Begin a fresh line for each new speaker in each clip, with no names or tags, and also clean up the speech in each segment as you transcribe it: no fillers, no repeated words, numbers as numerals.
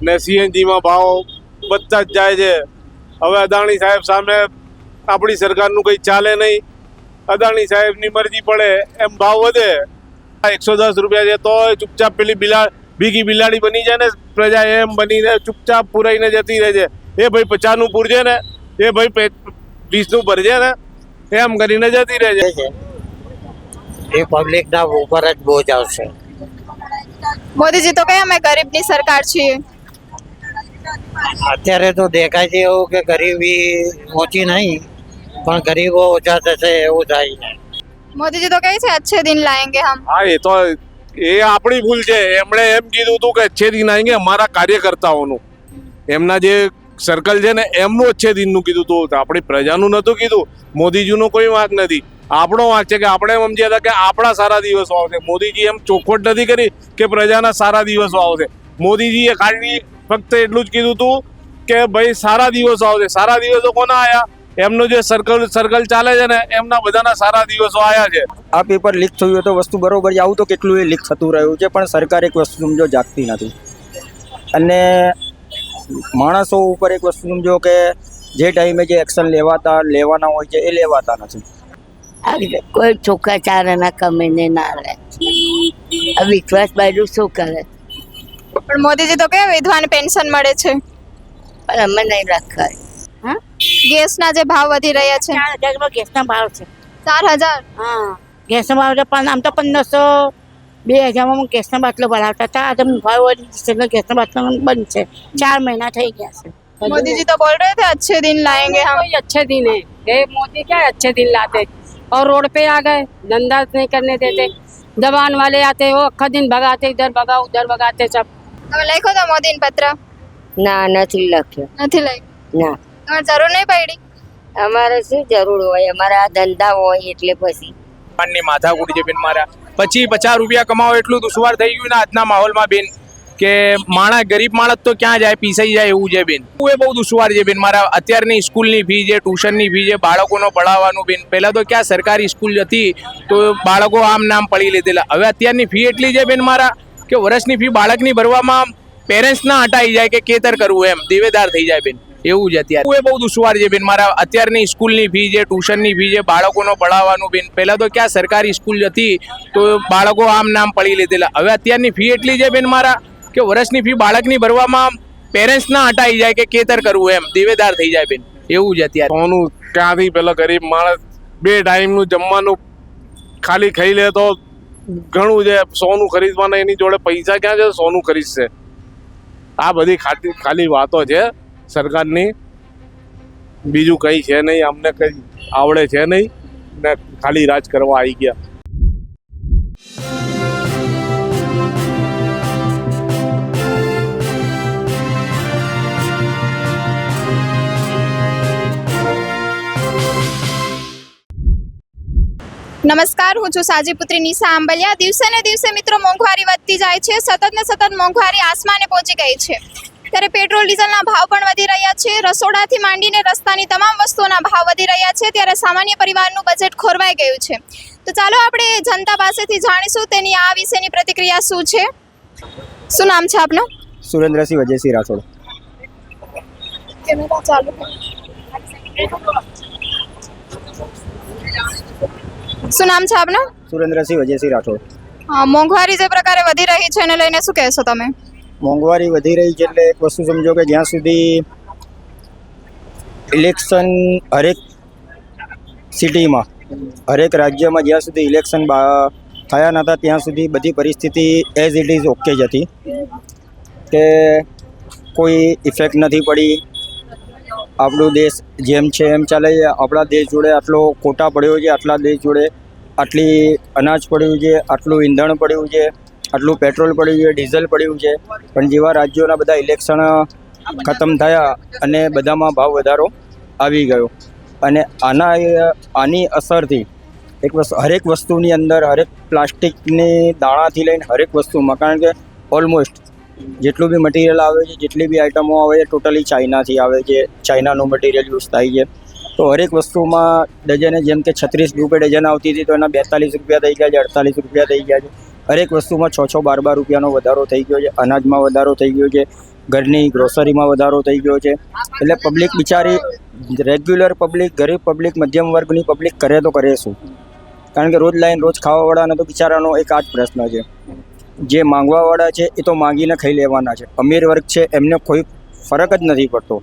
ને સીએનજીમાં ભાવ વધતા જ જાય છે. હવે અદાણી સાહેબ સામે આપણી સરકારનું કંઈ ચાલે નહીં. અદાણી સાહેબની મરજી પડે એમ ભાવ વધે. 110 રૂપિયા છે તો ચૂપચાપ પેલી ભીગી બિલાડી બની જાય ને પ્રજા એમ બનીને ચૂપચાપ પુરાઈને જતી રહે છે. એ ભાઈ 50નું પૂરજે ને, એ ભાઈ 20નું ભરજે ને, એમ કરીને જતી રહે છે.
એ પબ્લિકના ઉપર જ બોજ આવશે.
મોદીજી તો કહે અમે ગરીબની સરકાર છીએ.
અત્યારે તો દેખાય છે એવું કે ગરીબી ઓછી નહીં પણ ગરીબો ઓછા થશે એવું થાય છે.
મોદીજી તો કહે છે अच्छे दिन लाएंगे हम.
હા, એ તો આપણી ભૂલ છે. એમણે એમ કીધું હતું કે अच्छे दिन आएंगे અમારા કાર્યકર્તાઓનું, એમના જે સર્કલ છે ને એમનું अच्छे દિનનું કીધું હતું. આપણી પ્રજાનું નહોતું કીધું. મોદીજીનો કોઈ વાંક નથી, આપણો વાંક છે કે આપણે એમ સમજ્યા હતા કે આપણા સારા દિવસો આવશે. મોદીજી એમ ચોખવટ નથી કરી કે પ્રજાના સારા દિવસો આવશે. મોદીજીએ ખાલી ફક્ત એટલું જ કીધું હતું કે ભાઈ સારા દિવસો આવશે. સારા દિવસો કોના આવ્યા? એમનું જે સર્કલ ચાલે છે ને એમના બધાના સારા દિવસો આવ્યા છે.
આ પેપર લીક થયું હોય તો વસ્તુ બરોબર છે. આવું તો કેટલું એ લીક થતું રહ્યું છે પણ સરકાર એક વસ્તુ સમજો જાગતી નથી. અને માણસો ઉપર એક વસ્તુ સમજો કે જે ટાઈમે જે એક્શન લેવાના હોય છે એ લેવાતા નથી.
કોઈ ચોખ્ખા ચારાના કમીને ના રહે. આ વિશ્વાસ બાજુ શું કરે?
પણ મોદીજી તો કહે વિધવાને પેન્શન મળે છે.
પણ અમે નહીં રખાય.
ગેસના જે ભાવ વધી રહ્યા છે.
4000 ગેસના ભાવ છે.
4000.
હા, ગેસના ભાવ છે પણ આમ તો 1500 2000માં ગેસના બાટલો ભરાવતા હતા. આજે ભાવ વધી છે, ગેસના બાટલો બંધ છે. 4 મહિના થઈ ગયા છે.
मोदी तो बोल रहे थे अच्छे दिन लाएंगे हम.
कोई अच्छे दिन है ये मोदी क्या अच्छे दिन लाते और रोड पे आ गए, धंधा नहीं करने देते. दबान वाले आते वो अक्खा दिन भगाते, इधर भगाओ उधर भगाते सब.
તમે લખ્યો તો મોદીને પત્ર?
ના, નથી લખ્યો.
નથી લખ્યો?
ના,
તમારે જરૂર નહીં પડી?
અમારે શું જરૂર હોય? અમારા આ ધંધા હોય એટલે પછી
ની માથાકૂટ છે બેન. મારા પછી 50 રૂપિયા કમાવો એટલું દુશ્વાર થઈ ગયું ને આજના માહોલમાં બેન કે ગરીબ માણસ તો ક્યાં જાય, પીસાઈ જાય એવું છે બેન. એ બહુ દુશ્વાર છે બેન. મારા અત્યારની સ્કૂલની ફી છે, ટ્યુશનની ફી છે, બાળકોનો ભણાવવાનું બેન. પહેલાં તો ક્યાં સરકારી સ્કૂલ હતી તો બાળકો આમ નામ પડી લીધેલા. હવે અત્યારની ફી એટલી છે બેન મારા કે વર્ષની ફી બાળકની ભરવામાં પેરેન્ટ્સના હટાઈ જાય કે કેતર કરવું એમ દેવેદાર થઈ જાય બેન. એવું છે અત્યારે. એ બહુ દુશ્વાર છે બેન. મારા અત્યારની સ્કૂલની ફી છે, ટ્યુશનની ફી છે, બાળકોનો ભણાવવાનું બેન. પહેલાં તો ક્યાં સરકારી સ્કૂલ હતી તો બાળકો આમ નામ પડી લીધેલા. હવે અત્યારની ફી એટલી છે બેન મારા કે વર્ષની ફી બાળકની ભરવામાં પેરેન્ટ્સના હટાઈ જાય કે કેતર કરવું એમ દેવેદાર થઈ જાય બેન. એવું છે અત્યારે.
સોનું ક્યાંથી પેલા ગરીબ માણસ 2 ટાઈમનું જમવાનું ખાલી ખાઈ લે તો ઘણું છે. સોનું ખરીદવાના એની જોડે પૈસા ક્યાં છે? સોનું ખરીદશે. આ બધી ખાલી વાતો છે સરકારની, બીજું કંઈ છે નહીં. અમને કંઈ આવડે છે નહીં ને ખાલી રાજ કરવા આવી ગયા.
નમસ્કાર, હું છું સાજીપુત્રી નિશા આંબલિયા. દિવસે ને દિવસે મિત્રો મોંઘવારી વધતી જાય છે. સતત ને સતત મોંઘવારી આસમાને પહોંચી ગઈ છે. ત્યારે પેટ્રોલ ડીઝલના ભાવ પણ વધી રહ્યા છે. રસોડાથી માંડીને રસ્તાની તમામ વસ્તુઓના ભાવ વધી રહ્યા છે. ત્યારે સામાન્ય પરિવારનું બજેટ ખોરવાઈ ગયું છે. તો ચાલો આપણે જનતા પાસેથી જાણીશું તેની આ વિશેની પ્રતિક્રિયા શું છે. શું નામ છે આપનું?
સુરેન્દ્રસિંહ વજયસિંહ રાઠોડ.
શું નામ છે આપનું?
સુરેન્દ્રસિંહ વજયસિંહ રાઠોડ.
મોંઘવારી જે પ્રકારે વધી રહી છે એને લઈને શું કહેશો તમે?
મોંઘવારી વધી રહી છે એટલે એક વસ્તુ સમજો કે જ્યાં સુધી ઇલેક્શન હરેક સિટીમાં હરેક રાજ્યમાં જ્યાં સુધી ઇલેક્શન થયા નહોતા ત્યાં સુધી બધી પરિસ્થિતિ એઝ ઇટ ઇઝ ઓકે જ હતી કે કોઈ ઇફેક્ટ નથી પડી. આપણો દેશ જેમ છે એમ ચાલે છે. આપણા દેશ જોડે આટલો કોટા પડ્યો છે, આટલા દેશ જોડે આટલી અનાજ પડ્યું છે, આટલું ઈંધણ પડ્યું છે, આટલું પેટ્રોલ પડ્યું છે, ડીઝલ પડ્યું છે. પણ જેવા રાજ્યોના બધા ઇલેક્શન ખતમ થયા અને બધામાં ભાવ વધારો આવી ગયો અને આની અસરથી હરેક વસ્તુની અંદર હરેક પ્લાસ્ટિકની દાણાથી લઈને હરેક વસ્તુમાં, કારણ કે ઓલમોસ્ટ જેટલું બી મટીરિયલ આવે છે, જેટલી બી આઇટમો આવે છે ટોટલી ચાઇનાથી આવે છે. ચાઇનાનું મટીરિયલ યુઝ થાય છે. તો હરેક વસ્તુમાં ડઝને જેમ કે 36 રૂપિયા ડઝન આવતી હતી તો એના 42 રૂપિયા થઈ ગયા છે, 48 રૂપિયા થઈ ગયા છે. હરેક વસ્તુમાં 6-12 રૂપિયાનો વધારો થઈ ગયો છે. અનાજમાં વધારો થઈ ગયો છે. ઘરની ગ્રોસરીમાં વધારો થઈ ગયો છે. એટલે પબ્લિક બિચારી રેગ્યુલર પબ્લિક, ગરીબ પબ્લિક, મધ્યમ વર્ગની પબ્લિક કરે તો કરે શું? કારણ કે રોજ લાઈન રોજ ખાવાવાળાને તો બિચારાનો એક આ જ પ્રશ્ન છે. જે માંગવાવાળા છે એ તો માંગીને ખાઈ લેવાના છે. અમીર વર્ગ છે એમને કોઈ ફરક જ નથી પડતો.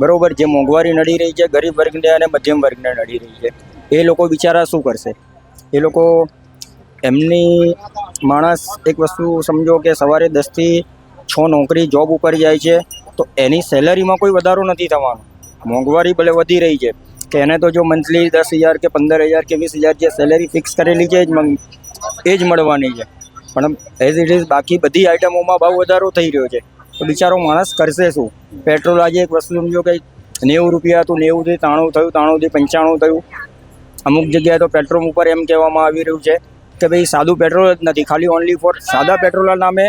બરોબર, જે મોંઘવારી નડી રહી છે ગરીબ વર્ગને અને મધ્યમ વર્ગને નડી રહી છે, એ લોકો બિચારા શું કરશે? એ લોકો એમની માણસ એક વસ્તુ સમજો કે સવારે 10 થી 6 નોકરી જોબ ઉપર જાય છે તો એની સેલરીમાં કોઈ વધારો નથી થવાનો. મોંઘવારી ભલે વધી રહી છે કે એને તો જો મંથલી 10,000 કે 15,000 કે 20,000 જે સેલેરી ફિક્સ કરેલી છે એ જ મળવાની છે, પણ એઝ ઇટ ઇઝ બાકી બધી આઇટમોમાં ભાવ વધારો થઈ રહ્યો છે. તો બિચારો માણસ કરશે શું? પેટ્રોલ આજે એક વસ્તુ સમજો કે 90 રૂપિયા હતું, 90 થી 93 થયું, 93 થી 95 થયું. અમુક જગ્યાએ તો પેટ્રોલ ઉપર એમ કહેવામાં આવી રહ્યું છે કે ભાઈ સાદું પેટ્રોલ જ નથી, ખાલી ઓનલી ફોર સાદા પેટ્રોલના નામે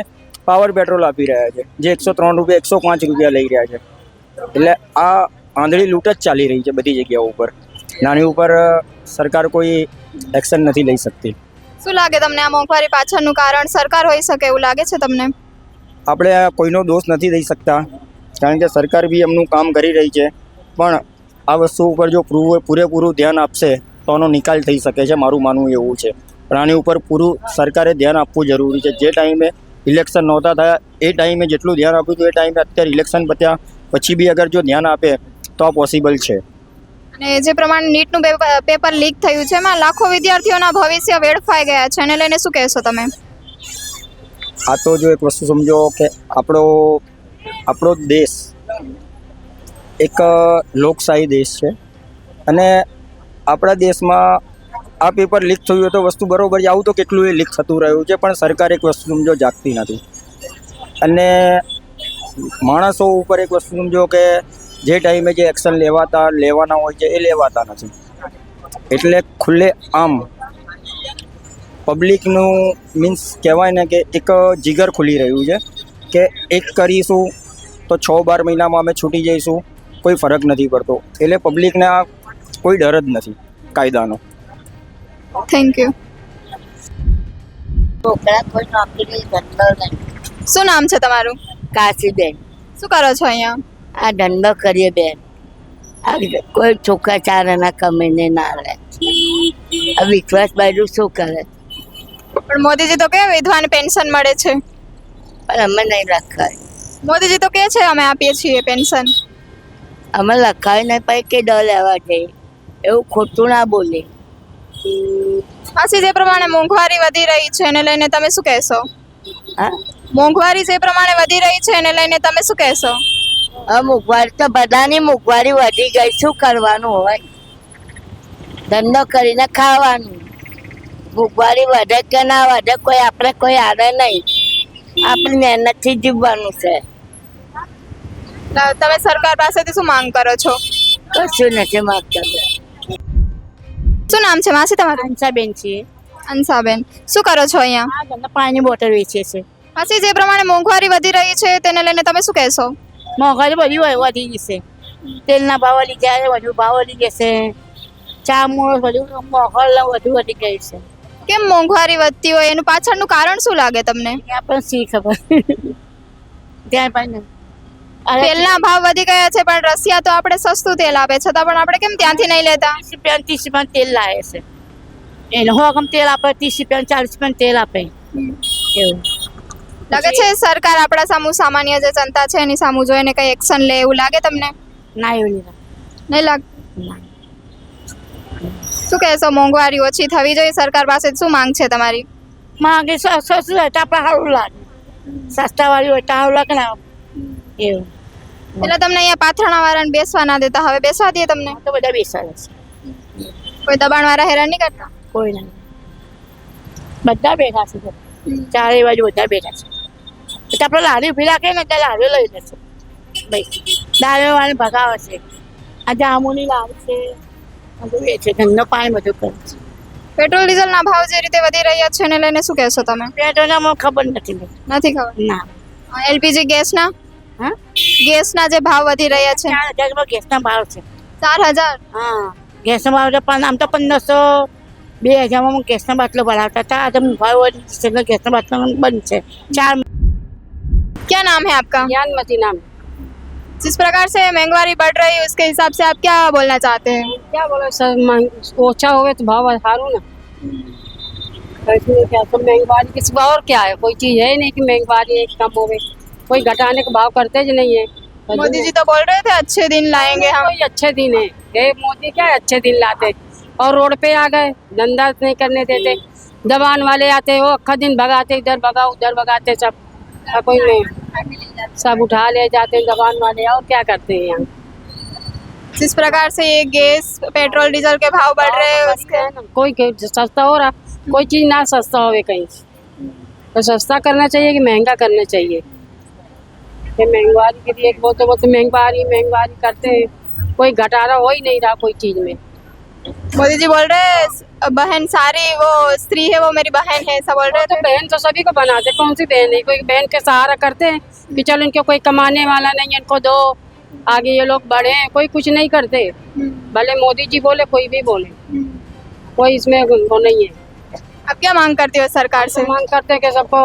પાવર પેટ્રોલ આપી રહ્યા છે, જે 103 રૂપિયા 105 રૂપિયા લઈ રહ્યા છે. એટલે આ આંધળી લૂંટ જ ચાલી રહી છે બધી જગ્યાઓ ઉપર. નાની ઉપર સરકાર કોઈ એક્શન નથી લઈ શકતી.
શું લાગે તમને આ મોંઘવારી પાછળનું કારણ સરકાર હોઈ શકે એવું લાગે છે તમને?
આપણે આ કોઈનો દોષ નથી દઈ શકતા, કારણ કે સરકાર બી એમનું કામ કરી રહી છે, પણ આ વસ્તુ ઉપર જો પૂરેપૂરું ધ્યાન આપશે તો આનો નિકાલ થઈ શકે છે, મારું માનવું એવું છે. પણ આની ઉપર પૂરું સરકારે ધ્યાન આપવું જરૂરી છે. જે ટાઈમે ઇલેક્શન નહોતા થયા એ ટાઈમે જેટલું ધ્યાન આપ્યું હતું એ ટાઈમે અત્યારે ઇલેક્શન પત્યા પછી બી અગર જો ધ્યાન આપે તો આ પોસિબલ છે.
અને જે પ્રમાણે નીટનું પેપર લીક થયું છે એમાં લાખો વિદ્યાર્થીઓના ભવિષ્ય વેડફાઈ ગયા છે, એને લઈને શું કહેશો તમે?
આ તો જો એક વસ્તુ સમજો કે આપણો દેશ એક લોકશાહી દેશ છે અને આપણા દેશમાં આ પેપર લીક થયું હોય તો વસ્તુ બરોબર છે. આવું તો કેટલું એ લીક થતું રહ્યું છે, પણ સરકાર એક વસ્તુ સમજો જાગતી નથી. અને માણસો ઉપર એક વસ્તુ સમજો કે જે ટાઈમે જે એક્શન લેવાના હોય છે એ લેવાતા નથી. એટલે ખુલ્લે આમ પબ્લિકનું મીન્સ કહેવાય ને કે એક જીગર ખુલી રહ્યું છે કે એક કરીશું તો 6-12 મહિનામાં અમે છૂટી જઈશું, કોઈ ફરક નથી પડતો. એટલે પબ્લિકને આ કોઈ ડર જ નથી કાયદાનો.
Thank you.
છોકરા કોઈ નોકરી ધંધો નહીં.
શું નામ છે તમારું?
કાશીબેન.
શું કરો છો અહીંયા?
આ ધંધો કરીએ બેન. આ કોઈ છોકરા ચાર આના કમાઈને ના રહે. આ વિશ્વાસ બાજુ શું કરે?
પણ મોદીજી તો કે વિધવાને પેન્શન મળે છે.
પણ અમે નહીં લખાય.
મોદીજી તો કે છે અમે આપીએ છીએ પેન્શન.
અમે લખાય નહીં પછી કે ડર લેવા જઈએ, એવું ખોટું ના બોલે.
પાછી જે પ્રમાણે મોંઘવારી વધી રહી છે એને લઈને તમે શું કહેશો?
હા,
મોંઘવારી જે પ્રમાણે વધી રહી છે એને લઈને તમે શું કહેશો?
હવે મોંઘવારી તો બધાની મોંઘવારી વધી ગઈ, શું કરવાનું હોય? ધંધો કરીને ખાવાનું. મોંઘવારી વધે કે ના વધે કોઈ આપણે કોઈ આડે નહીં, આપણે મહેનતથી જીવવાનું છે.
તમે સરકાર પાસેથી શું માંગ કરો છો?
કશું નથી માગતા.
શું નામ છે માસી તમારું?
અંશાબેન છીએ.
અંશાબેન, શું કરો છો અહીંયા?
આ ગંદા પાણીની બોટલ વેચીએ છીએ.
માસી જે પ્રમાણે મોંઘવારી વધી રહી છે તેને લઈને તમે શું કહેશો?
મોંઘવારી બધી વધી જશે. તેલના ભાવ વધી જાય, વધુ ભાવ વધી જશે. ચા મોળ બધું મોંઘવારી વધુ વધી ગઈ છે.
કેમ મોંઘવારી વધતી હોય એનું પાછળનું કારણ શું લાગે તમને?
ત્યાં પણ શી ખબર. ત્યાં પણ
તેલના ભાવ વધી ગયા છે પણ રશિયા તો આપણે સસ્તું તેલ આપે છતાં પણ આપણે કેમ ત્યાંથી નહીં લેતા?
30 રૂપિયા તેલ લાવે છે. એને હોગમ તેલ આપે, 30 રૂપિયા 40 રૂપિયા તેલ આપે. એવું
લાગે છે સરકાર આપણા સામુ સામાન્ય જે જનતા છે એની સામુ જોઈને કઈ એક્શન લે એવું લાગે તમને?
ના એવું
નહીં લાગતું? શું કહેશો, મોંઘવારી ઓછી થવી જોઈએ? સરકાર પાસે શું માંગ છે તમારી?
માંગે સસ્તું હોય તો આપણે સારું લાગે, સસ્તા વાળી હોય તો સારું લાગે ને એવું.
એટલે તમને અહીંયા પાથરણા વાળાને બેસવા ના દેતા, હવે બેસવા દે તમને?
તો બધા બેસાડે છે.
કોઈ દબાણ વાળા હેરાન નહીં કરતા?
કોઈ નહીં, બધા બેઠા છે. ચારે બાજુ બધા બેઠા છે. એટલે આપણે લારી ઉભી રાખે ને ત્યાં લારીઓ લઈ લેશે. ભાઈ દારૂ વાળાને ભગાવે છે. આ જામુની લારી છે, બધું વેચે, ધંધો પાણી બધું કરે છે.
પેટ્રોલ ડીઝલના ભાવ જે રીતે વધી રહ્યા છે એને લઈને શું કહેશો તમે?
પેટ્રોલના મને ખબર નથી.
નથી ખબર?
ના.
એલપીજી ગેસના?
હા,
ગેસના જે ભાવ વધી રહ્યા છે?
4,000 ગેસના ભાવ છે.
4,000?
હા, ગેસનો ભાવ તો પણ આમ તો 1,500 2,000માં ગેસનો બાટલો ભરાવતા હતા. આ તો ભાવ વધી છે એટલે ગેસનો બાટલો બંધ છે. 4
क्या नाम है आपका?
ज्ञानमती नाम।
जिस प्रकार से महंगाई बढ़ रही है उसके हिसाब से आप क्या बोलना चाहते हैं?
क्या बोलो सर, ओछा हो गए तो भाव हारू ना। इसमें क्या सब महंगाई के सिवा और क्या है? कोई चीज है ही नहीं कि महंगाई एक कम हो गई। कोई घटाने का भाव करते ही नहीं है।
मोदी जी तो बोल रहे थे अच्छे दिन लाएंगे हम।
कोई अच्छे दिन है ये मोदी क्या अच्छे दिन लाते और रोड पे आ गए, धंधा नहीं करने देते। दबान वाले आते वो अक्खा दिन भगाते, इधर भगाओ उधर भगाते, सब कोई नहीं, सब उठा ले जाते दबान वाले। और क्या करते हैं यहाँ?
जिस प्रकार से ये गैस पेट्रोल डीजल के भाव बढ़ रहे हैं उसके
कोई सस्ता हो रहा, कोई चीज ना सस्ता होवे कहीं। तो सस्ता करना चाहिए कि महंगा करना चाहिए? ये महंगाई के लिए बहुत महंगाई करते हैं, कोई घटाना हो ही नहीं रहा कोई चीज में।
मोदी जी बोल रहे हैं बहन सारी वो स्त्री है वो मेरी बहन है, ऐसा बोल रहे
तो बहन तो सभी को बनाते, कौन सी बहन है? कोई बहन के सहारा करते हैं कि चलो इनको कोई कमाने वाला नहीं है, इनको दो, आगे ये लोग बढ़े। कोई कुछ नहीं करते, भले मोदी जी बोले कोई भी बोले, कोई इसमें वो नहीं है।
आप क्या मांग करते हो सरकार से?
मांग करते हैं कि सबको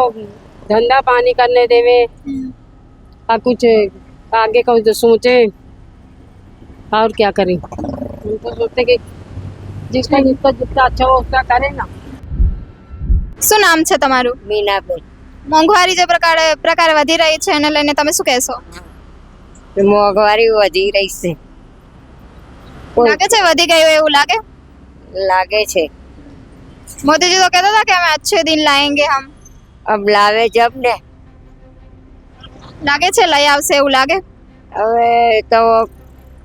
धंधा पानी करने देवे और कुछ आगे का जो सोचे, और क्या करें। हम तो सोचते कि जिसका जितना अच्छा हो उसका करे ना।
શું નામ છે તમારું?
મીનાબેન
મોંઘવારી જે પ્રકારે વધી રહી છે એને લઈને તમે શું કહેશો?
મોંઘવારી વધી રહી છે,
લાગે છે વધી ગયું એવું લાગે?
લાગે છે।
मोदी जी तो कहता था कि हमें अच्छे दिन लाएंगे हम।
अब લાવે જબ ને,
લાગે છે લઈ આવશે એવું લાગે?
હવે તો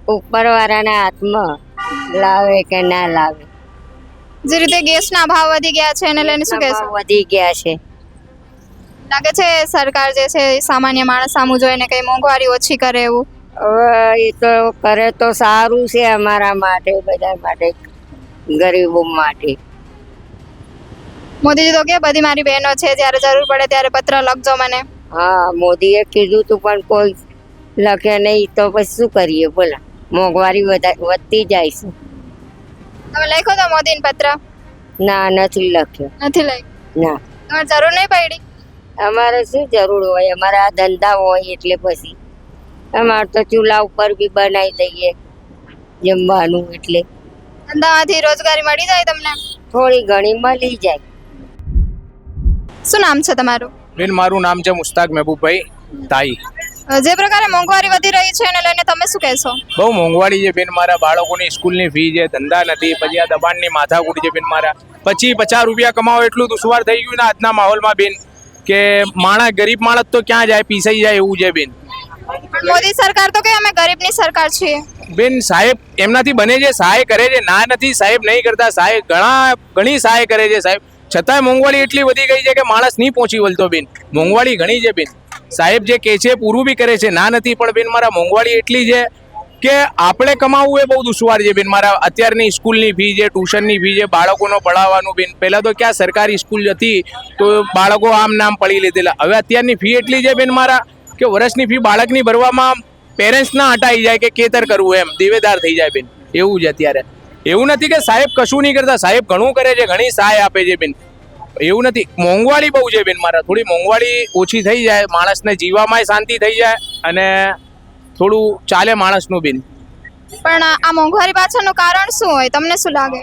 ઉપરવાળાના હાથમાં લાવે કે ના લાવે।
જે રીતે ગેસના ભાવ વધી ગયા છે એને લઈને શું કહેશો?
વધી ગયા છે।
લાગે છે સરકાર જે છે એ સામાન્ય માણસ સામું જોઈને કઈ મોંઘવારી ઓછી કરે એવું?
હવે એ તો કરે તો સારું છે અમારા માટે, બધા માટે, ગરીબો માટે।
મોદીજી તો કે બધી મારી બહેનો છે, જ્યારે જરૂર પડે ત્યારે પત્ર લખજો મને।
હા, મોદીએ કીધું તું પણ કોઈ લખે નહીં તો પછી શું કરીએ બોલા? મોંઘવારી વધતી જાય છે।
તમે લખ્યો તો મોદીને પત્ર?
ના, નથી લખ્યો,
નથી લખ્યો?
ના।
તમારે જરૂર નહીં પડી?
અમારે શું જરૂર હોય? અમારા આ ધંધા હોય એટલે પછી અમારે તો ચૂલા ઉપર બી બનાવી દઈએ જમવાનું, એટલે
ધંધામાંથી રોજગારી મળી જાય તમને?
થોડી ઘણી મળી જાય।
શું નામ છે તમારું?
બેન મારું નામ છે મુસ્તાક મહેબૂબભાઈ તાઈ।
જે પ્રકારે મોંઘવારી વધી રહી છે એને લઈને તમે શું કહેશો?
બહુ મોંઘવારી છે બેન, મારા બાળકોની સ્કૂલની ફી છે, ધંધા નથી, પછી આ દબાણની માથાકૂટ છે બેન। મારા 25-50 રૂપિયા કમાવો એટલું દુશ્વાર થઈ ગયું ને આજના માહોલમાં બેન, કે માણસ ગરીબ માણસ તો ક્યાં જાય, પીસાઈ જાય એવું છે બેન।
મોદી સરકાર તો કે અમે ગરીબની સરકાર છીએ।
બેન સાહેબ એમનાથી બને છે, સહાય કરે છે, ના નથી સાહેબ નહીં કરતા, સહાય ઘણી સહાય કરે છે સાહેબ, છતાંય મોંઘવારી એટલી વધી ગઈ છે કે માણસ નહીં પહોંચી વળતો બેન। મોંઘવારી ઘણી છે બેન, સાહેબ જે કહે છે પૂરું બી કરે છે, ના નથી, પણ બેન મારા મોંઘવારી એટલી છે કે આપણે કમાવવું એ બહુ દુશ્વાર છે બેન। મારા અત્યારની સ્કૂલની ફી છે, ટ્યુશનની ફી છે, બાળકોનો ભણાવવાનું બેન, પહેલાં તો ક્યાં સરકારી સ્કૂલ હતી તો બાળકો આમ નામ પડી લીધેલા, હવે અત્યારની ફી એટલી છે બેન મારા કે વર્ષની ફી બાળકની ભરવામાં પેરેન્ટ્સ ના હટાઈ જાય કે કેતર કરવું એમ દેવેદાર થઈ જાય બેન, એવું છે અત્યારે। એવું નથી કે સાહેબ કશું નહીં કરતા, સાહેબ ઘણું કરે છે, ઘણી સહાય આપે છે બેન, એવું નથી। મોંઘવારી બહુ છે બેન મારા, થોડી મોંઘવારી ઓછી થઈ જાય, માણસને જીવવામાં શાંતિ થઈ જાય અને થોડું ચાલે માણસનું બેન।
પણ આ મોંઘવારી પાછળનું કારણ શું હોય તમને શું લાગે?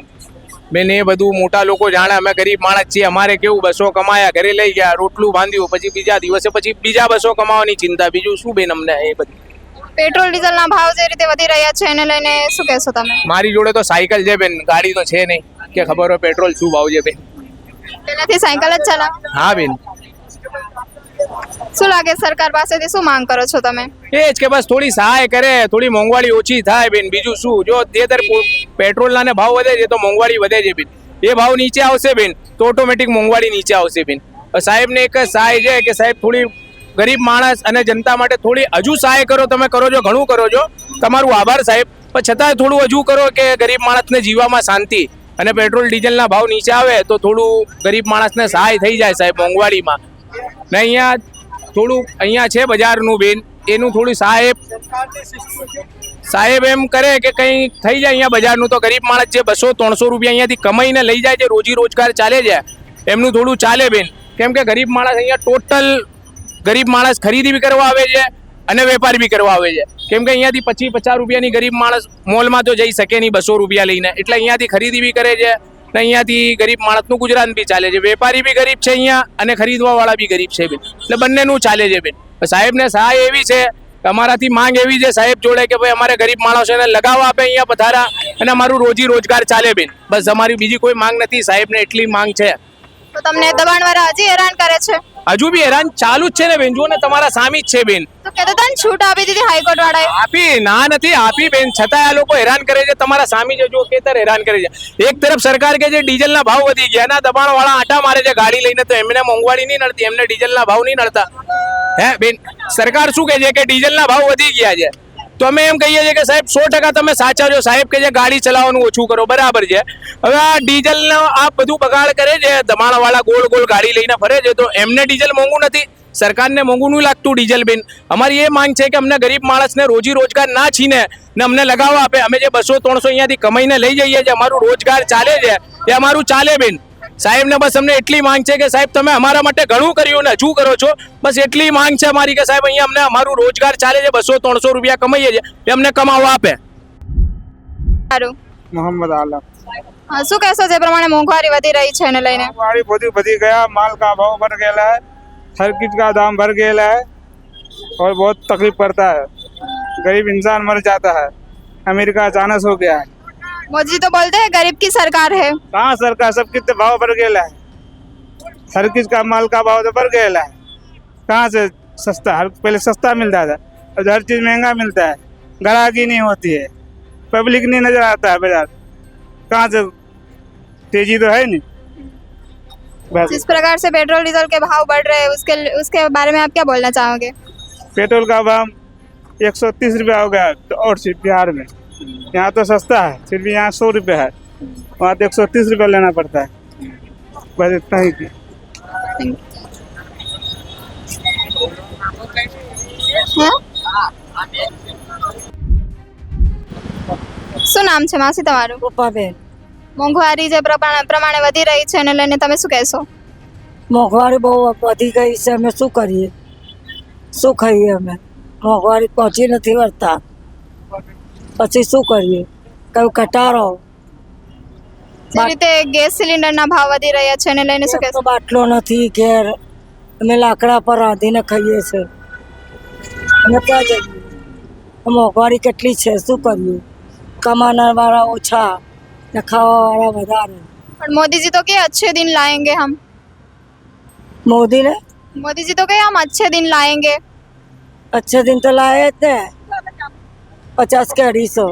બેન એ બધું મોટા લોકો જાણે, અમે ગરીબ માણસ છીએ, અમારે કેવું 200 કમાયા ઘરે લઈ ગયા, રોટલું બાંધ્યું, પછી બીજા દિવસે પછી બીજા 200 કમાવાની ચિંતા, બીજું શું બેન અમને એ બધી।
પેટ્રોલ ડીઝલના ભાવ જે રીતે વધી રહ્યા છે એને લઈને શું કહેશો તમે?
મારી જોડે તો સાયકલ છે બેન, ગાડી તો છે નહીં કે ખબર હોય પેટ્રોલ શું ભાવ છે બેન।
પહેલાથી સાયકલ જ ચલાવો?
હા બેન।
શું લાગે સરકાર પાસેથી શું માંગ કરો છો તમે?
એ જ કે બસ થોડી સહાય કરે, થોડી મોંઘવારી ઓછી થાય બેન, બીજું શું। જો તે દર પેટ્રોલના ને ભાવ વધે છે તો મોંઘવારી વધે છે બેન, એ ભાવ નીચે આવશે બેન તો ઓટોમેટિક મોંઘવારી નીચે આવશે બેન। સાહેબને એક સહાય છે કે સાહેબ થોડી ગરીબ માણસ અને જનતા માટે થોડી હજુ સહાય કરો, તમે કરો છો ઘણું કરો છો, તમારું આભાર સાહેબ, પણ છતાંય થોડું હજુ કરો કે ગરીબ માણસને જીવવામાં શાંતિ, અને પેટ્રોલ ડીઝલના ભાવ નીચે આવે તો થોડું ગરીબ માણસને સહાય થઈ જાય સાહેબ મોંઘવારીમાં। ને અહીંયા થોડું અહીંયા છે બજારનું બેન, એનું થોડું સાહેબ એમ કરે કે કંઈ થઈ જાય અહીંયા બજારનું તો ગરીબ માણસ જે 200-300 રૂપિયા અહીંયાથી કમાઈને લઈ જાય છે, રોજી રોજગાર ચાલે છે, એમનું થોડું ચાલે બેન, કેમ કે ગરીબ માણસ અહીંયા ટોટલ ગરીબ માણસ ખરીદી બી કરવા આવે છે અને વેપાર બી કરવા આવે છે. કેમ કે અહીંયાથી 25-50 રૂપિયાની ગરીબ માણસ મોલમાં તો જઈ શકે નહીં 200 રૂપિયા લઈને, એટલે અહીંયાથી ખરીદી બી કરે છે ને અહીંયાથી ગરીબ માણસનું ગુજરાન બી ચાલે છે. વેપારી બી ગરીબ છે અહીંયા અને ખરીદવા વાળા બી ગરીબ છે બેન, એટલે બંનેનું ચાલે છે બેન. સાહેબને સહાય એવી છે, અમારાથી માંગ એવી છે સાહેબ જોડે કે ભાઈ અમારે ગરીબ માણસોને લગાવવા આપે અહીંયા પધારા અને અમારું રોજી રોજગાર ચાલે બેન. બસ અમારી બીજી કોઈ માંગ નથી, સાહેબને એટલી માંગ છે.
તો તમને દબાણવાળા હજી હેરાન કરે છે?
હજુ બી હેરાન ચાલુ જ છે ને બેન, જુઓ ને તમારા સામે જ છે બેન.
તો કહેતા હતા ને છૂટ આપી દીધી હાઈકોર્ટ વાળાએ.
આપી ના નથી આપી બેન, છતાં આ લોકો હેરાન કરે છે. તમારા સામે જ જુઓ કેતર હેરાન કરે છે. એક તરફ સરકાર કે છે ડીઝલના ભાવ વધી ગયા, ના દબાણ વાળા આટા મારે છે ગાડી લઈને, તો એમને મોંઘવારી નહીં નડતી, એમને ડીઝલના ભાવ નહીં નડતા. હે બેન, સરકાર શું કહે છે કે ડીઝલના ભાવ વધી ગયા છે, તો અમે એમ કહીએ છીએ કે સાહેબ 100% તમે સાચા છો. સાહેબ કે છે ગાડી ચલાવવાનું ઓછું કરો, બરાબર છે. હવે આ ડીઝલનો આ બધું બગાડ કરે છે, દબાણવાળા ગોળ ગોળ ગાડી લઈને ફરે છે, તો એમને ડીઝલ મોંઘું નથી, સરકારને મોંઘું નહીં લાગતું ડીઝલ બેન. અમારી એ માંગ છે કે અમને ગરીબ માણસને રોજી રોજગાર ના છીને ને અમને લગાવવા આપે. અમે જે 200-300 અહીંયાથી કમાઈને લઈ જઈએ છીએ, અમારું રોજગાર ચાલે છે, એ અમારું ચાલે બેન. સાહેબને બસ અમને એટલી માંગ છે કે સાહેબ તમે અમારા માટે ઘણું કર્યું ને હજુ કરો છો, બસ એટલી માંગ છે અમારી કે સાહેબ અહીંયા અમને અમારું રોજગાર ચાલે છે, 200-300 રૂપિયા કમાઈએ છીએ, એ અમને કમાવા આપે.
સારું.
मोहम्मद आलम।
શું કહેશો જે પ્રમાણે મોંઘવારી વધી રહી છે એને લઈને?
मोंघवारी बधी गया, माल का भाव बढ़ गया है, हर चीज का दाम बढ़ गया है और बहुत तकलीफ पड़ता है, गरीब इंसान मर जाता है। अमेरिका अचानक हो गया है,
मोदी जी तो बोलते हैं गरीब की सरकार है।
कहाँ सरकार, सब कितने भाव बढ़ गया है, हर चीज का माल का भाव तो बढ़ गया है, कहाँ से सस्ता, हर पहले सस्ता मिलता था, अब हर चीज महंगा मिलता है, ग्राहकी नहीं होती है, पब्लिक नहीं नजर आता है बाजार, कहाँ से तेजी तो है नहीं। बस
जिस प्रकार से पेट्रोल डीजल के भाव बढ़ रहे हैं उसके बारे में आप क्या बोलना चाहोगे?
पेट्रोल का दाम 130 रुपया हो गया और सिर्फ बिहार में, यहाँ तो सस्ता है, सिर्फ यहाँ 100 रुपये है, वहाँ तो 130 रुपया लेना पड़ता है। बस इतना ही की।
શું નામ છે માસી તમારું?
રૂપાબેન,
મોંઘવારી જે પ્રમાણે વધી રહી છે એને લઈને તમે શું કહેશો?
મોંઘવારી બહુ વધી ગઈ છે, અમે શું કરીએ, શું ખાઈએ, અમે મોંઘવારી પહોંચી નથી વળતા, પછી શું કરીએ, કયું કટારો.
જે રીતે ગેસ સિલિન્ડરના ભાવ વધી રહ્યા છે એને લઈને શું
તો
કહેશો?
બાટલો નથી ઘેર, અમે લાકડા પર રાંધીને ખાઈએ છીએ, અમે ક્યાં જઈએ, મોંઘવારી કેટલી છે, શું કરીએ, કમાનાર વાળા ઓછા ને ખાવા વાળા વધારે.
પણ મોદી जी तो के अच्छे दिन लाएंगे हम,
મોદી ને
मोदी जी तो के हम अच्छे दिन लाएंगे।
अच्छे दिन तो लाए थे 50 કે 250,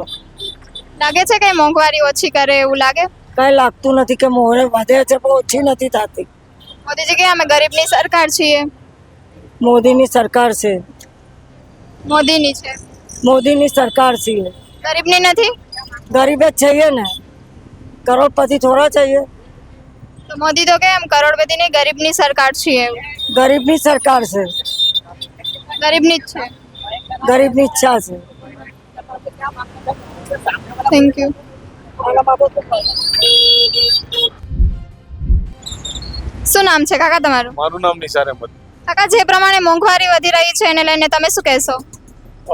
લાગે છે કે મોંઘવારી ઓછી કરે એવું લાગે?
કઈ લાગતું નથી કે મોરે વધે છે પણ ઓછી નથી થતી.
મોદીજી કે અમે ગરીબની સરકાર છીએ.
મોદીની સરકાર છે,
મોદીની છે,
મોદીની સરકાર છે,
ગરીબની નથી.
ગરીબ જ છીએ ને, કરોડપતિ થોડા છીએ.
તો મોદી તો કે એમ કરોડપતિ નહીં ગરીબની સરકાર છીએ એવું.
ગરીબની સરકાર છે,
ગરીબની જ છે.
ગરીબની ઈચ્છા છે.
Thank you. શું નામ છે કાકા તમારું?
મારું નામ નિસાર અહેમદ.
કાકા જે પ્રમાણે મોંઘવારી વધી રહી છે એને લઈને તમે શું કહેશો?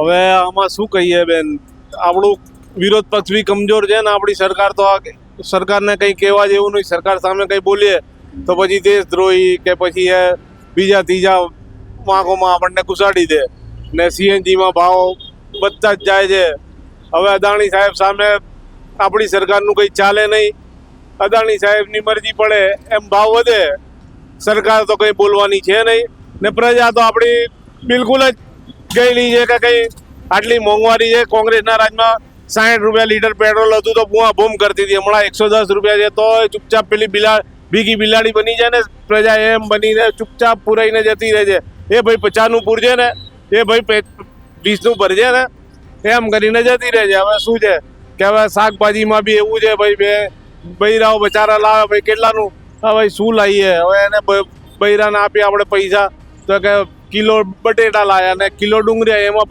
હવે આમાં શું કહીએ બેન, આપણું વિરોધ પક્ષ બી કમજોર છે ને આપણી સરકાર તો આ સરકારને કંઈ કહેવા જેવું નહીં. સરકાર સામે કંઈ બોલીએ તો પછી દેશદ્રોહી કે પછી એ બીજા ત્રીજા વાંકોમાં આપણને ઘુસાડી દે ને સીએનજીમાં ભાવ વધતા જ જાય છે. હવે અદાણી સાહેબ સામે આપણી સરકારનું કંઈ ચાલે નહીં. અદાણી સાહેબની મરજી પડે એમ ભાવ વધે, સરકાર તો કંઈ બોલવાની છે નહીં ને પ્રજા તો આપણી બિલકુલ જ ગયેલી છે કે કંઈ આટલી મોંઘવારી છે. કોંગ્રેસના રાજમાં 60 રૂપિયા લીટર પેટ્રોલ હતું તો બૂમા બૂમ કરતી હતી, હમણાં 110 રૂપિયા છે તો ચૂપચાપ પેલી ભીગી બિલાડી બની જાય ને પ્રજા એમ બનીને ચૂપચાપ પુરાઈને જતી રહે છે. એ ભાઈ 50નું પૂરજે ને, એ ભાઈ 20નું ભરજે ને, એમ કરીને જતી રહે છે. હવે શું છે કે હવે શાકભાજીમાં બી એવું છે ભાઈ, બે બૈરાઓ બચારા લાવે ભાઈ કેટલાનું, હવે શું લાવીએ, હવે એને બૈરાને આપીએ આપણે પૈસા તો કે કિલો બટેટા લાયા ને કિલો ડુંગળી, એમાં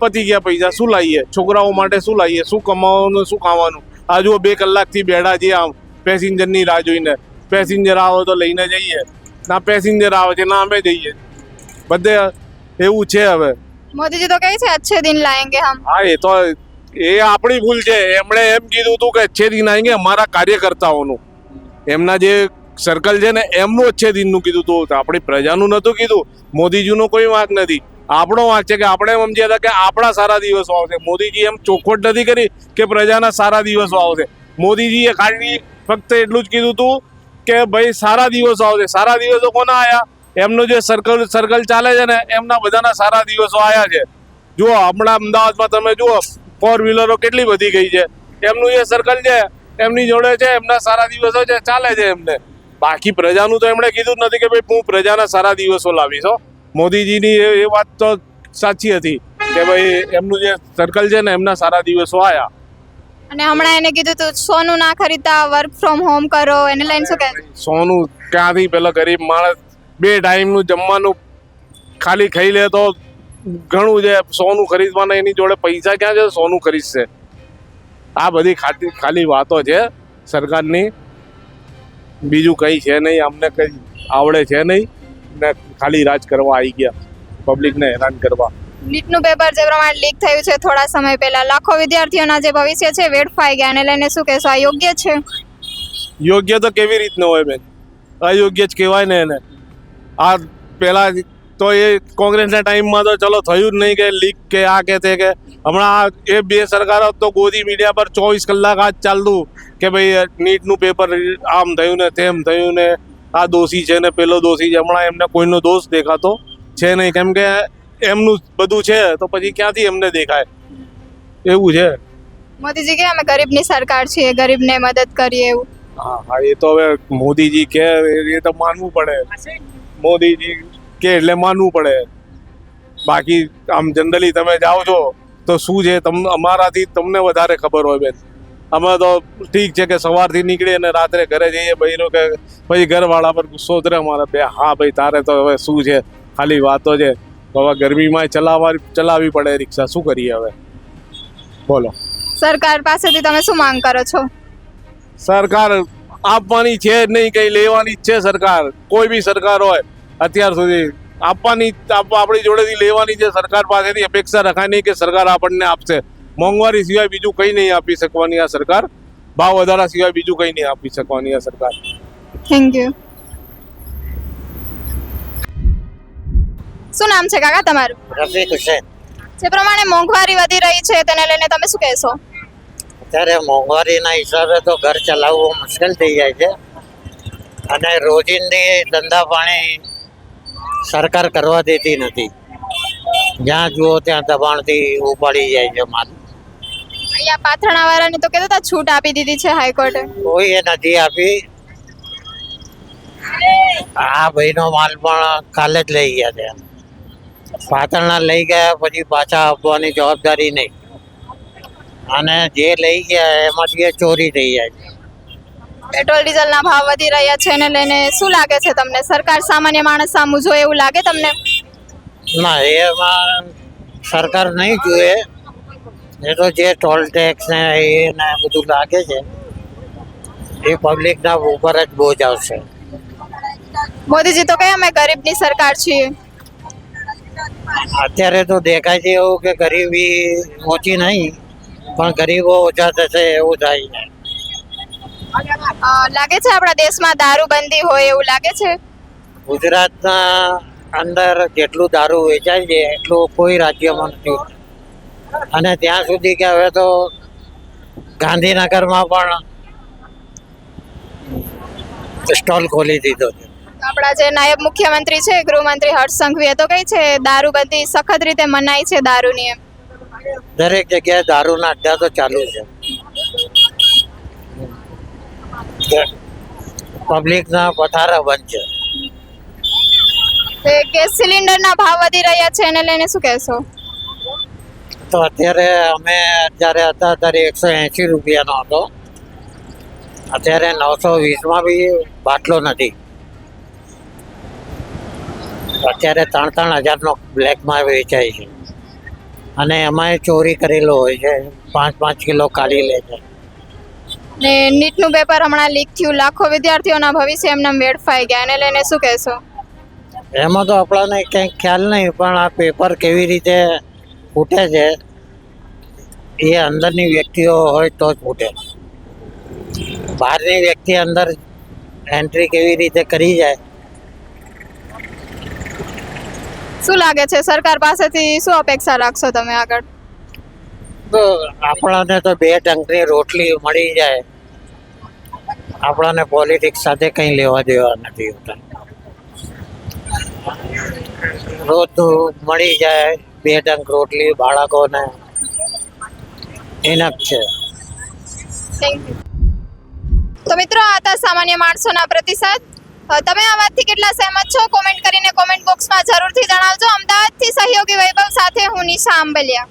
પતી ગયા પૈસા, શું લાવીએ છોકરાઓ માટે, શું લાવીએ, શું કમાવાનું, શું ખાવાનું. આ જુઓ 2 કલાકથી બેઠા છીએ આમ પેસેન્જરની રાહ જોઈને. પેસેન્જર આવે તો લઈને જઈએ, ના પેસેન્જર આવે છે ના અમે જઈએ. બધે એવું છે હવે.
મોદીજી તો કહે છે अच्छे दिन लाएंगे हम.
હા એ તો એ આપણી ભૂલ છે. એમણે એમ કીધું હતું કે अच्छे दिन आएंगे અમારા કાર્યકર્તાઓનું, એમના જે સર્કલ છે ને એમનું अच्छे દિનનું કીધું હતું. આપણી પ્રજાનું નહોતું કીધું. મોદીજીનો કોઈ વાંક નથી, આપણો વાંક છે કે આપણે એમ સમજ્યા હતા કે આપણા સારા દિવસો આવશે. મોદીજી એમ ચોખવટ નથી કરી કે પ્રજાના સારા દિવસો આવશે. મોદીજીએ ખાલી ફક્ત એટલું જ કીધું હતું કે ભાઈ સારા દિવસો આવશે. સારા દિવસો કોના આવ્યા? એમનું જે સર્કલ ચાલે છે ને એમના બધાના સારા દિવસો આવ્યા છે. જુઓ હમણાં અમદાવાદમાં તમે જુઓ 4 વ્હીલરો કેટલી વધી ગઈ છે. એમનું જે સર્કલ છે એમની જોડે છે, એમના સારા દિવસો છે, ચાલે છે એમને. બાકી પ્રજાનું તો એમણે કીધું જ નથી કે ભાઈ હું પ્રજાના સારા દિવસો લાવીશ. મોદીજીની એ વાત તો સાચી હતી કે ભાઈ એમનું જે સર્કલ છે ને એમના સારા દિવસો આવ્યા.
અને હમણાં એને કીધું તું સોનું ના ખરીદતા, વર્ક ફ્રોમ હોમ કરો, એને લઈને શું કહે છે?
સોનું ક્યાંથી? પેલા ગરીબ માણસ 2 ટાઈમનું જમવાનું ખાલી ખાઈ લે તો ઘણું છે. સોનું ખરીદવાના એની જોડે પૈસા ક્યાં છે? સોનું ખરીદશે. આ બધી ખાલી વાતો છે સરકારની, બીજું કંઈ છે નહીં. અમને કંઈ આવડે છે નહીં ને ખાલી રાજ કરવા આવી ગયા, પબ્લિકને હેરાન કરવા.
નીટનું પેપર જે પ્રમાણે લીક થયું છે થોડા સમય પહેલા, લાખો વિદ્યાર્થીઓના જે ભવિષ્ય છે વેડફાઈ ગયા, એને લઈને શું કહેશો? આ યોગ્ય છે?
યોગ્ય તો કેવી રીતનું હોય બેન? અયોગ્ય જ કહેવાય ને એને. આ પહેલા તો એ કોંગ્રેસના ટાઈમમાં તો ચલો થયું જ નહીં કે લીક કે આ કે તે કે. હમણાં એ 2 સરકારો તો ગોદી મીડિયા પર 24 કલાક આ જ ચાલતું કે ભાઈ નીટનું પેપર આમ થયું ને તેમ થયું ને આ દોષી છે ને પેલો દોષી છે. હમણાં એમને કોઈનો દોષ દેખાતો છે નહીં, કેમ કે એમનું બધું છે તો પછી ક્યાંથી એમને દેખાય? એવું છે.
મોદીજી કે અમે ગરીબની સરકાર છીએ, ગરીબને મદદ કરીએ એવું.
હા એ તો હવે મોદીજી કે એ તો માનવું પડે. મોદીજી કે એટલે માનવું પડે. બાકી આમ જનરલી તમે જાઓ છો તો શું છે અમારાથી તમને વધારે ખબર હોય બેન. અમે તો ઠીક છે કે સવારથી નીકળીએ અને રાત્રે ઘરે જઈએ બહેનો કે પછી ઘરવાળા પર ગુસ્સો ઉતરે અમારે બે. હા ભાઈ તારે તો હવે શું છે, ખાલી વાતો છે. હવે ગરમીમાં ચલાવવી પડે રિક્ષા, શું કરીએ હવે બોલો.
સરકાર પાસેથી તમે શું માંગ કરો છો?
સરકાર આપવાની છે જ નહીં, કંઈ લેવાની જ છે સરકાર. કોઈ બી સરકાર હોય અત્યાર સુધી આપવાની, આપણી જોડેથી લેવાની છે. સરકાર પાસેથી અપેક્ષા રખાય નહીં કે સરકાર આપણને આપશે. મોંઘવારી સિવાય બીજું કંઈ નહીં આપી શકવાની આ સરકાર. ભાવ વધારા સિવાય બીજું કંઈ નહીં આપી શકવાની આ સરકાર.
Thank you. શું નામ છે કાકા તમારું?
રફીક હુસૈન.
જે પ્રમાણે મોંઘવારી વધી રહી છે તેને લઈને તમે શું કહેશો?
અત્યારે મોંઘવારીના હિસાબે તો ઘર ચલાવવું મુશ્કેલ થઈ જાય છે અને રોજિંદી ધંધા પાણી સરકાર કરવા દેતી નથી. જ્યાં જુઓ ત્યાં દબાણથી ઉપાડી જાય છે માલ.
અહીંયા પાથરણા વાળાને તો કહેતા હતા છૂટ આપી દીધી છે હાઈકોર્ટે.
કોઈ એ નથી આપી. આ ભાઈનો માલ પણ કાલે જ લઈ ગયા છે. પાથરણા લઈ ગયા પછી પાછા આપવાની જવાબદારી નહીં, અને જે લઈ ગયા એમાંથી એ ચોરી થઈ જાય છે.
પેટ્રોલ ડીઝલના ભાવ વધી રહ્યા છે એને લઈને શું લાગે છે તમને? સરકાર સામાન્ય માણસ સામું જોઈએ એવું લાગે તમને?
ના, એમાં સરકાર નહીં જુએ. એ તો જે ટોલ ટેક્સ ને એને બધું લાગે છે એ પબ્લિકના ઉપર જ બોજ આવશે.
મોદીજી તો કહે અમે ગરીબની સરકાર છીએ.
અત્યારે તો દેખાય છે એવું કે ગરીબી ઓછી નહીં પણ ગરીબો ઓછા થશે એવું થાય છે.
લાગે છે આપણા દેશમાં દારૂબંધી હોય એવું લાગે છે?
ગુજરાતના અંદર જેટલું દારૂ વેચાય છે એટલું કોઈ રાજ્યમાં નથી. અને ત્યાં સુધી કે હવે તો ગાંધીનગરમાં પણ સ્ટોલ ખોલી દીધો છે.
આપણા જે નાયબ મુખ્યમંત્રી છે ગૃહમંત્રી હર્ષ સંઘવીએ તો કહી છે દારૂબંધી સખત રીતે મનાઈ છે દારૂની. એમ
દરેક જગ્યાએ દારૂના અડ્ડા તો ચાલુ છે. પબ્લિકના પથારા બંધ છે.
તે ગેસ સિલિન્ડરના ભાવ વધી રહ્યા છે એને લઈને શું કહેશો?
તો અત્યારે અમે જ્યારે હતા ત્યારે 180 રૂપિયાનો હતો. અત્યારે 920માં બી બાટલો નથી. અત્યારે 3,000નો બ્લેકમાં વેચાય છે અને એમાંય ચોરી કરેલો હોય છે. 5-5 કિલો કાઢી લે છે.
ને નીટનું પેપર હમણાં લીક થયું, લાખો વિદ્યાર્થીઓના ભવિષ્ય એમને વેડફાઈ ગયા, એને લઈને શું કહેશો?
એમાં તો આપણને કંઈક ખ્યાલ નહીં, પણ આ પેપર કેવી રીતે ફૂટે છે એ અંદરની વ્યક્તિઓ હોય તો જ ફૂટે. બહારની વ્યક્તિ અંદર એન્ટ્રી કેવી રીતે કરી જાય.
શું લાગે છે સરકાર પાસેથી શું અપેક્ષા રાખશો તમે આગળ?
તો આપણને તો 2 ટંકની રોટલી મળી જાય, આપણને પોલિટિક્સ સાથે કંઈ લેવા દેવા નથી હોતા. રોજનું મળી જાય 2 ટંક રોટલી બાળકોને ઇનફ છે.
Thank you. તો મિત્રો આ હતા સામાન્ય માણસોના પ્રતિસાદ. તમે આ વાતથી કેટલા સહેમત છો કોમેન્ટ કરીને કોમેન્ટ બોક્સમાં જરૂરથી જણાવજો. અમદાવાદથી સહયોગી વૈભવ સાથે હું નિશા આંબલિયા.